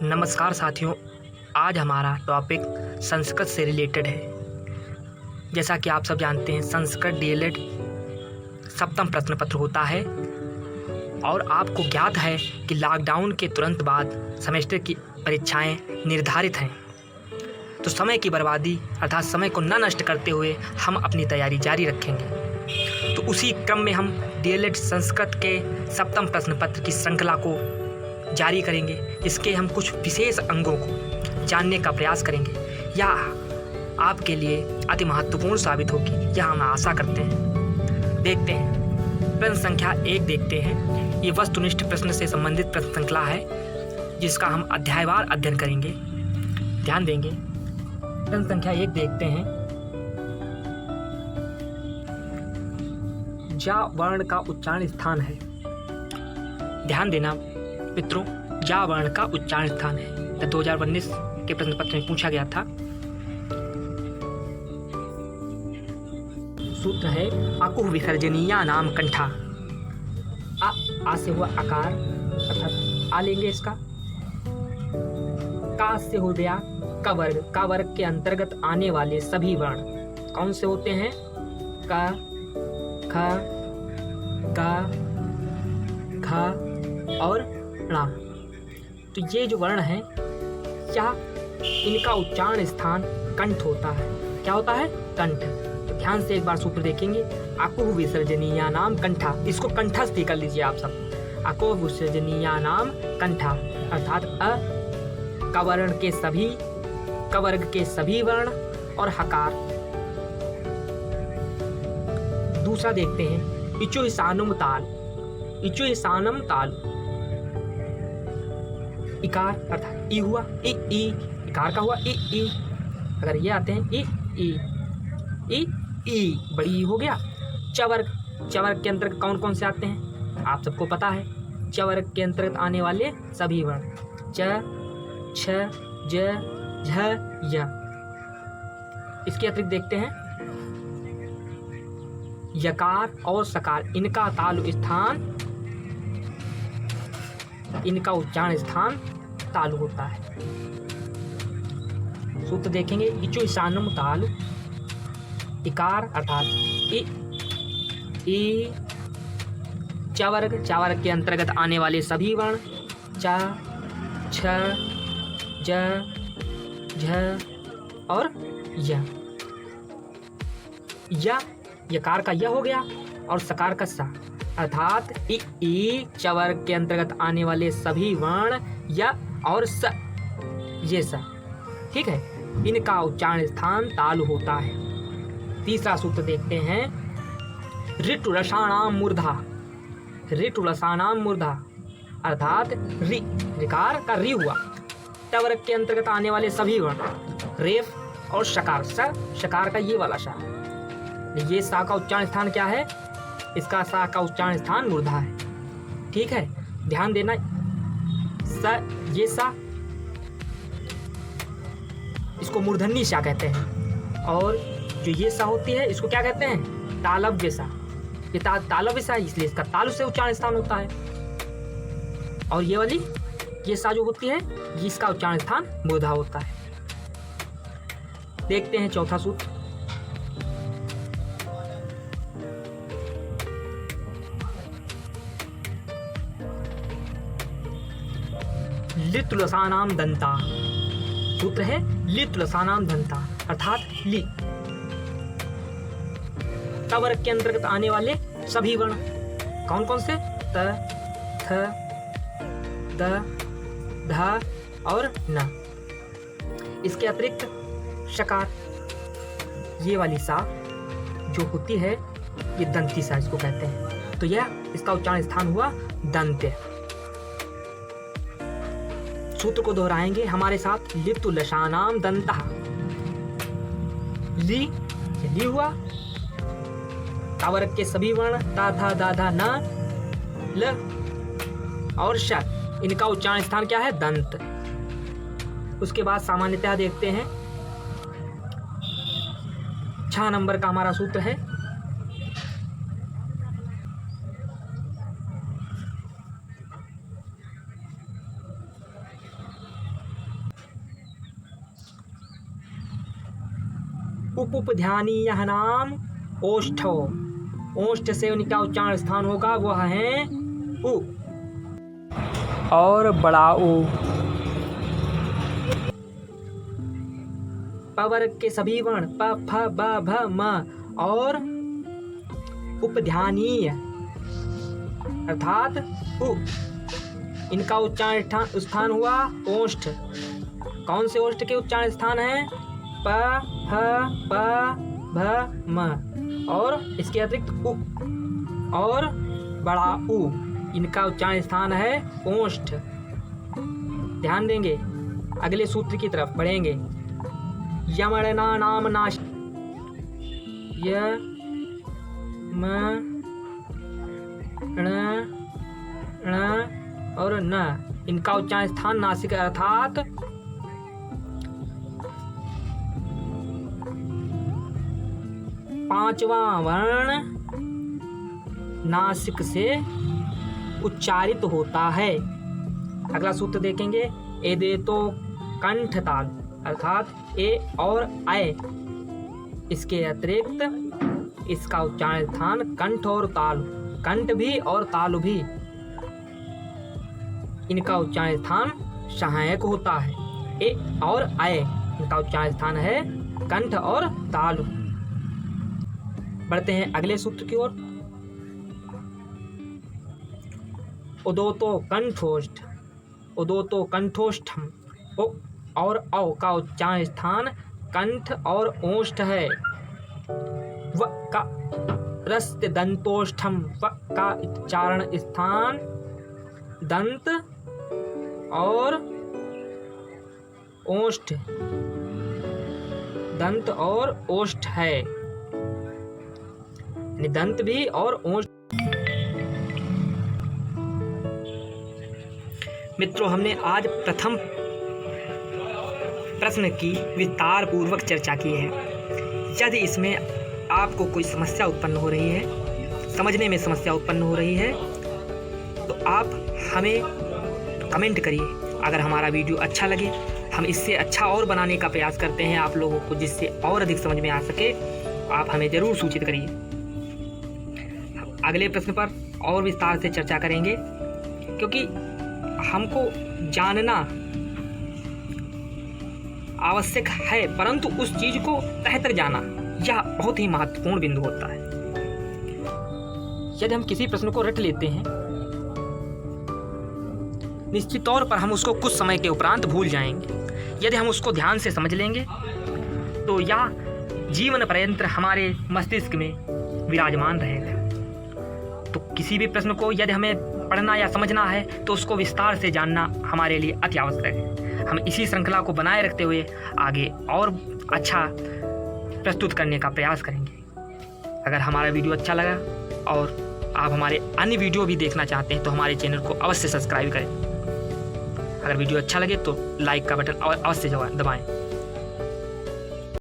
नमस्कार साथियों, आज हमारा टॉपिक संस्कृत से रिलेटेड है। जैसा कि आप सब जानते हैं, संस्कृत डीएलएड सप्तम प्रश्न पत्र होता है और आपको ज्ञात है कि लॉकडाउन के तुरंत बाद सेमेस्टर की परीक्षाएं निर्धारित हैं। तो समय की बर्बादी अर्थात समय को न नष्ट करते हुए हम अपनी तैयारी जारी रखेंगे। तो उसी क्रम में हम डीएलएड संस्कृत के सप्तम प्रश्न पत्र की श्रृंखला को जारी करेंगे। इसके हम कुछ विशेष अंगों को जानने का प्रयास करेंगे। यह आपके लिए अति महत्वपूर्ण साबित होगी, यह हम आशा करते हैं। देखते हैं, प्रश्न संख्या 1 देखते हैं। ये वस्तुनिष्ठ प्रश्न से संबंधित प्रश्न श्रृंखला है जिसका हम अध्यायवार अध्ययन करेंगे, ध्यान देंगे। प्रश्न संख्या 1 देखते हैं। जा वर्ण का उच्चारण स्थान है। ध्यान देना मित्रों, जा वर्ण का उच्चारण स्थान है। 2019 के प्रश्न पत्र में पूछा गया था। सूत्र है अकुह विसर्जनीया नाम कंठा। आ से हुआ आकार अर्थात आ लेंगे इसका। का से हो गया का वर्ग के अंतर्गत आने वाले सभी वर्ण कौन से होते हैं? का, ख, गा, ख और णा। तो ये जो वर्ण है क्या इनका उच्चारण स्थान कंठ होता है। क्या होता है? कंठ। तो ध्यान से एक बार सूत्र देखेंगे। अकुह विसर्जनीया नाम कंठा, इसको कंठस्थ कर लीजिए आप सब। अकुह विसर्जनीया नाम कंठा अर्थात अ कवर्ण के सभी, कवर्ग के सभी वर्ण और हकार। दूसरा देखते हैं इचो ईसानुम ताल। इचो ईसानम ताल इकार अर्थात ई हुआ, ई इकार का हुआ ई। अगर ये आते हैं ई बड़ी ई हो गया। चवर्ग के अंतर्गत कौन कौन से आते हैं आप सबको पता है। चवर्ग के अंतर्गत आने वाले सभी वर्ण च, छ, ज, झ, य। इसके अतिरिक्त देखते हैं यकार और सकार, इनका तालु स्थान, इनका उच्चारण स्थान तालु होता है। सूत्र देखेंगे इचो ईसानम तालु इकार अर्थात ई चवर्ग के अंतर्गत आने वाले सभी वर्ण च, छ, ज, झ और य। यकार का य हो गया और सकार का सा अर्थात ई चवर्ग के अंतर्गत आने वाले सभी वर्ण य और स, ये सा, ठीक है। इनका उच्चारण स्थान तालु होता है। तीसरा सूत्र देखते हैं ऋतु रसाणाम मूर्धा। ऋतु रसाणाम मूर्धा अर्थात ऋकार का री हुआ। टवर्ग के अंतर्गत आने वाले सभी वर्ण रेफ और शकार, शकार का ये वाला सा। ये सा का उच्चारण स्थान क्या है? इसका सा का उच्चारण स्थान मूर्धा है, ठीक है। ध्यान देना, ये सा इसको मूर्धन्य सा कहते हैं और जो ये सा होती है इसको क्या कहते हैं? तालव्य सा। ये तालव्य सा इसलिए इसका तालु से उच्चारण स्थान होता है। और ये वाली ये सा जो होती है इसका उच्चारण स्थान मूर्धा होता है। देखते हैं चौथा सूत्र। लित्लसानाम दंता। सूत्र है लित्लसानाम दंता अर्थात ली तवर्ग के अंतर्गत आने वाले सभी वर्ण कौन कौन से? त, थ, द, ध और न। इसके अतिरिक्त शकार, ये वाली सा जो होती है ये दंती सा इसको कहते हैं। तो यह इसका उच्चारण स्थान हुआ दंत्य। सूत्र को दोहराएंगे हमारे साथ। लिप्तु लशानाम दंतः। ली हुआ। तावर्ग के सभी वर्ण ता, था, दा, धा, न, ल और श, इनका उच्चारण स्थान क्या है? दंत। उसके बाद सामान्यतः देखते हैं 6 नंबर का हमारा सूत्र है उपध्यानीयः नाम ओष्ठो। ओष्ठ से उनका उच्चारण स्थान होगा वह है उ। और बड़ा उ। प वर्ग के सभी वर्ण प फ ब भ म और उपध्यानीय अर्थात उ, इनका उच्चारण स्थान हुआ ओष्ठ। कौन से ओष्ठ के उच्चारण स्थान है? प फ ब भ म और इसके अतिरिक्त उ और बड़ा उ, इनका उच्चारण स्थान है ओष्ठ। ध्यान देंगे, अगले सूत्र की तरफ बढ़ेंगे। यमणना नाम नाश य म ण और न, इनका उच्चारण स्थान नासिक अर्थात पांचवा वर्ण नासिक से उच्चारित होता है। अगला सूत्र देखेंगे। एदेतो कंठ ताल अर्थात ए और ऐ, इसके अतिरिक्त इसका उच्चारण स्थान कंठ और तालु, कंठ भी और तालु भी, इनका उच्चारण स्थान सहायक होता है। ए और ऐ, इनका उच्चारण स्थान है कंठ और तालु। बढ़ते हैं अगले सूत्र की ओर। उदोतो कंठोष्ठ, उदोतो कंठोष्ठम। ओ और औ का उच्चारण स्थान कंठ और ओष्ठ है। व का रस्त दंतोष्ठम, व का उच्चारण स्थान दंत और ओष्ठ, दंत और ओष्ठ है, यानी दंत भी और ओष्ठ। मित्रों, हमने आज प्रथम प्रश्न की विस्तार पूर्वक चर्चा की है। यदि इसमें आपको कोई समस्या उत्पन्न हो रही है, समझने में समस्या उत्पन्न हो रही है, तो आप हमें कमेंट करिए। अगर हमारा वीडियो अच्छा लगे, हम इससे अच्छा और बनाने का प्रयास करते हैं आप लोगों को, जिससे और अधिक समझ में आ सके, आप हमें ज़रूर सूचित करिए। अगले प्रश्न पर और विस्तार से चर्चा करेंगे, क्योंकि हमको जानना आवश्यक है, परंतु उस चीज को बेहतर जाना यह बहुत ही महत्वपूर्ण बिंदु होता है। यदि हम किसी प्रश्न को रट लेते हैं, निश्चित तौर पर हम उसको कुछ समय के उपरांत भूल जाएंगे। यदि हम उसको ध्यान से समझ लेंगे तो यह जीवन पर्यंत हमारे मस्तिष्क में विराजमान रहेगा। तो किसी भी प्रश्न को यदि हमें पढ़ना या समझना है तो उसको विस्तार से जानना हमारे लिए अति आवश्यक है। हम इसी श्रृंखला को बनाए रखते हुए आगे और अच्छा प्रस्तुत करने का प्रयास करेंगे। अगर हमारा वीडियो अच्छा लगा और आप हमारे अन्य वीडियो भी देखना चाहते हैं तो हमारे चैनल को अवश्य सब्सक्राइब करें। अगर वीडियो अच्छा लगे तो लाइक का बटन अवश्य दबाएं।